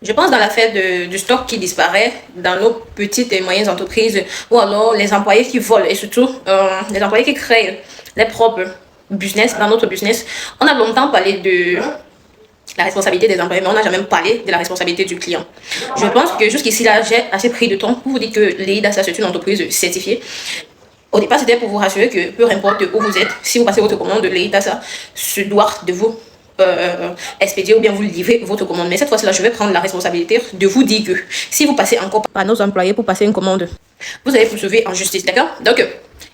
Je pense dans l'affaire du stock qui disparaît dans nos petites et moyennes entreprises, ou alors les employés qui volent, et surtout les employés qui créent les propres business dans notre business. On a longtemps parlé de la responsabilité des employés, mais on n'a jamais parlé de la responsabilité du client. Je pense que jusqu'ici, là, j'ai assez pris de temps pour vous dire que l'EIDASA, c'est une entreprise certifiée. Au départ, c'était pour vous rassurer que peu importe où vous êtes, si vous passez votre commande, l'EIDASA se doit de vous expédier ou bien vous livrer votre commande. Mais cette fois-ci, là, je vais prendre la responsabilité de vous dire que si vous passez encore par nos employés pour passer une commande, vous allez poursuivre en justice, d'accord? Donc,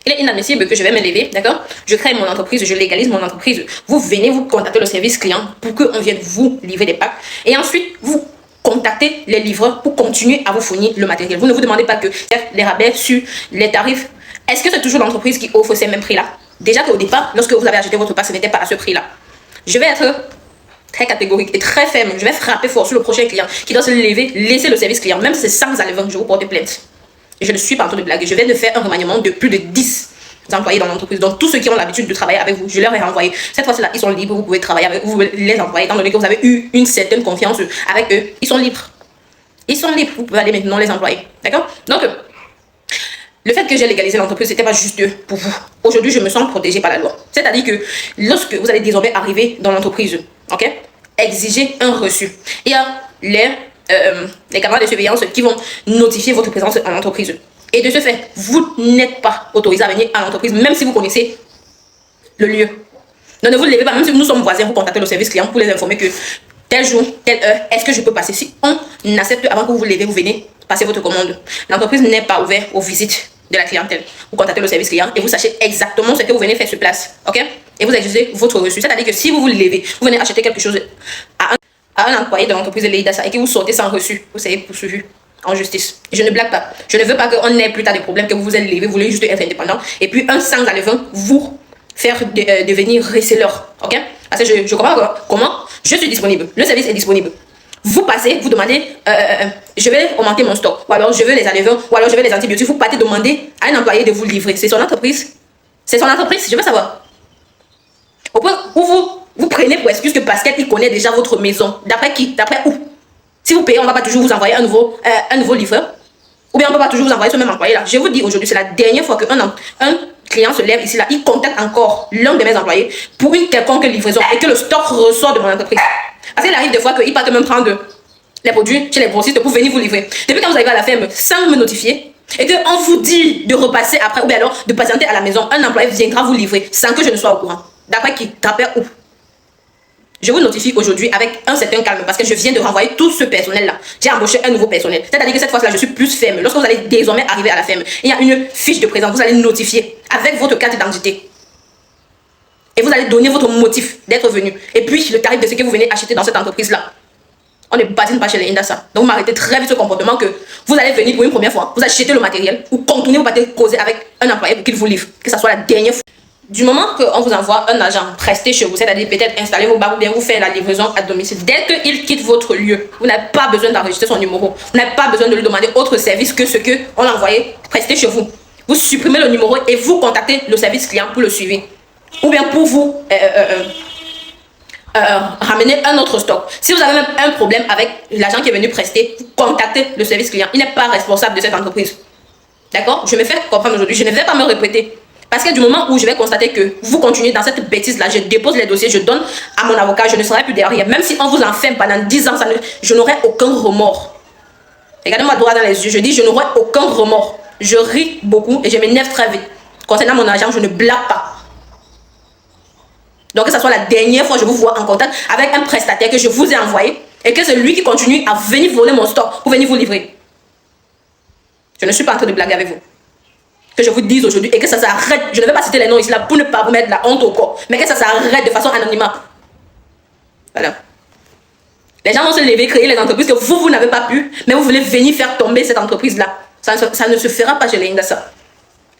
il est inadmissible que je vais me lever, d'accord? Je crée mon entreprise, je légalise mon entreprise. Vous venez, vous contactez le service client pour qu'on vienne vous livrer des packs. Et ensuite, vous contactez les livreurs pour continuer à vous fournir le matériel. Vous ne vous demandez pas que les rabais sur les tarifs. Est-ce que c'est toujours l'entreprise qui offre ces mêmes prix-là? Déjà qu'au départ, lorsque vous avez acheté votre pack, ce n'était pas à ce prix-là. Je vais être très catégorique et très ferme. Je vais frapper fort sur le prochain client qui doit se lever, laisser le service client. Même si c'est sans allévant, je vous porte plainte. Et je ne suis pas en train de blaguer. Je viens de faire un remaniement de plus de 10 employés dans l'entreprise. Donc, tous ceux qui ont l'habitude de travailler avec vous, je leur ai renvoyé. Cette fois-ci-là, ils sont libres. Vous pouvez travailler avec vous, les employés, étant donné que vous avez eu une certaine confiance avec eux. Ils sont libres. Ils sont libres. Vous pouvez aller maintenant les employer. D'accord? Donc, le fait que j'ai légalisé l'entreprise, ce n'était pas juste pour vous. Aujourd'hui, je me sens protégée par la loi. C'est-à-dire que lorsque vous allez désormais arriver dans l'entreprise, ok, exigez un reçu. Il y a les caméras de surveillance qui vont notifier votre présence en entreprise. Et de ce fait, vous n'êtes pas autorisé à venir à l'entreprise, même si vous connaissez le lieu. Donc ne vous levez pas, même si nous sommes voisins, vous contactez le service client pour les informer que tel jour, telle heure, est-ce que je peux passer? Si on accepte avant que vous vous levez, vous venez passer votre commande. L'entreprise n'est pas ouverte aux visites de la clientèle. Vous contactez le service client et vous sachez exactement ce que vous venez faire sur place. Ok? Et vous exigez votre reçu. C'est-à-dire que si vous vous levez, vous venez acheter quelque chose à un employé de l'entreprise de l'EIDASA et que vous sortez sans reçu, vous serez poursuivi en justice. Je ne blague pas. Je ne veux pas qu'on ait plus tard des problèmes, que vous vous êtes levé, vous voulez juste être indépendant. Et puis un sans allévant vous faire devenir reseller. Ok? Parce que je comprends comment je suis disponible. Le service est disponible. Vous passez, vous demandez, je vais augmenter mon stock, ou alors je veux les allévants, ou alors je veux les antibiotiques. Vous partez demander à un employé de vous livrer. C'est son entreprise. C'est son entreprise, je veux savoir. Au point où vous prenez pour excuse que parce qu'il connaît déjà votre maison. D'après qui? D'après où? Si vous payez, on ne va pas toujours vous envoyer un nouveau livreur. Ou bien on ne peut pas toujours vous envoyer ce même employé là. Je vous dis aujourd'hui, c'est la dernière fois qu'un client se lève ici là, il contacte encore l'un de mes employés pour une quelconque livraison et que le stock ressort de mon entreprise. Parce qu'il arrive des fois qu'il partent même prendre les produits chez les grossistes pour venir vous livrer. Depuis quand vous arrivez à la ferme sans me notifier et qu'on vous dit de repasser après ou bien alors de patienter à la maison, un employé viendra vous livrer sans que je ne sois au courant. D'après qui? D'après où? Je vous notifie aujourd'hui avec un certain calme parce que je viens de renvoyer tout ce personnel-là. J'ai embauché un nouveau personnel. C'est-à-dire que cette fois-là, je suis plus ferme. Lorsque vous allez désormais arriver à la ferme, il y a une fiche de présence. Vous allez notifier avec votre carte d'identité. Et vous allez donner votre motif d'être venu. Et puis, le tarif de ce que vous venez acheter dans cette entreprise-là. On ne badine pas chez les Indasa. Donc, vous m'arrêtez très vite ce comportement que vous allez venir pour une première fois, vous achetez le matériel ou contournez, vous partez causer avec un employé pour qu'il vous livre. Que ce soit la dernière fois. Du moment qu'on vous envoie un agent presté chez vous, c'est-à-dire peut-être installer vos barres ou bien vous faire la livraison à domicile, dès qu'il quitte votre lieu, vous n'avez pas besoin d'enregistrer son numéro. Vous n'avez pas besoin de lui demander autre service que ce qu'on a envoyé presté chez vous. Vous supprimez le numéro et vous contactez le service client pour le suivi. Ou bien pour vous ramener un autre stock. Si vous avez même un problème avec l'agent qui est venu prester, vous contactez le service client. Il n'est pas responsable de cette entreprise. D'accord? Je me fais comprendre aujourd'hui. Je ne vais pas me répéter. Parce que du moment où je vais constater que vous continuez dans cette bêtise-là, je dépose les dossiers, je donne à mon avocat, je ne serai plus derrière. Même si on vous enferme pendant 10 ans, je n'aurai aucun remords. Regardez-moi droit dans les yeux, je dis je n'aurai aucun remords. Je ris beaucoup et je m'énerve très vite. Concernant mon argent, je ne blague pas. Donc que ce soit la dernière fois que je vous vois en contact avec un prestataire que je vous ai envoyé et que c'est lui qui continue à venir voler mon stock pour venir vous livrer. Je ne suis pas en train de blaguer avec vous. Que je vous dise aujourd'hui et que ça s'arrête. Je ne vais pas citer les noms ici là pour ne pas vous mettre la honte au corps, mais que ça s'arrête de façon anonyme. Voilà. Les gens vont se lever, créer les entreprises que vous n'avez pas pu, mais vous voulez venir faire tomber cette entreprise-là. Ça ne se fera pas chez les Indasa.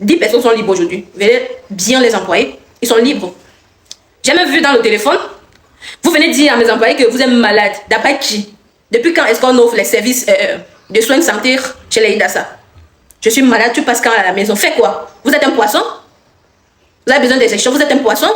10 personnes sont libres aujourd'hui. Venez bien les employer. Ils sont libres. J'ai même vu dans le téléphone, vous venez dire à mes employés que vous êtes malade. D'après qui? Depuis quand est-ce qu'on offre les services de soins de santé chez les Indasa? Je suis malade, tu passes quand à la maison? Fais quoi? Vous êtes un poisson? Vous avez besoin d'injection? Vous êtes un poisson?